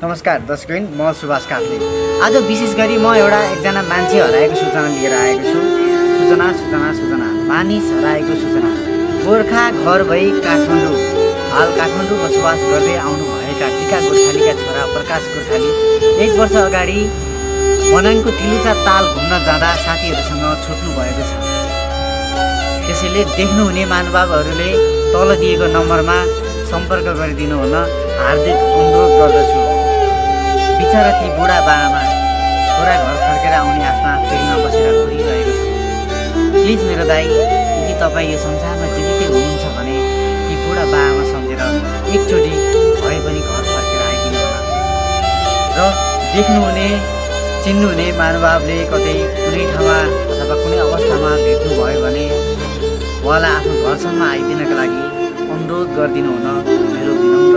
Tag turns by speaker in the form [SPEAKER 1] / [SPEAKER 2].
[SPEAKER 1] नमस्कार दर्शकबिन, म सुभाष काफ्ले। आज विशेष गरी म एकजना मान्छे हराएको सूचना लिएर आएको छु। सूचना मानिस हराएको सूचना। गोर्खा घर भई काठमाडौँ, हाल काठमाडौँ बसोबास गर्दै आउनुभएका टिका गोर्खालीका छोरा प्रकाश गोर्खाली 1 वर्ष अगाडि मनाङको तिलुचा ताल घुम्न जाँदा साथीहरूसँग छुट्नु भएको छ। त्यसैले देख्नुहुने महानुभावहरूले तल दिएको नम्बरमा सम्पर्क गरिदिनु हुन हार्दिक अनुरोध गर्दछु। बिचरा ती बुढा बाआमा छोरा घर फर्केर आउने आशमा पेडमा बसेर घुरिरहेको छ। प्लिज मेरो दाइ, यदि तपाईँ यो संसारमा जीवितै हुनुहुन्छ भने ती बुढा बाआमा सम्झेर एकचोटि भए पनि घर फर्केर आइदिनु होला। र देख्नुहुने चिन्नुहुने महानुभावले कतै कुनै ठाउँमा अथवा कुनै अवस्थामा भेट्नुभयो भने उहाँलाई आफ्नो घरसम्म आइदिनका लागि अनुरोध गरिदिनु हुन मेरो विनम्र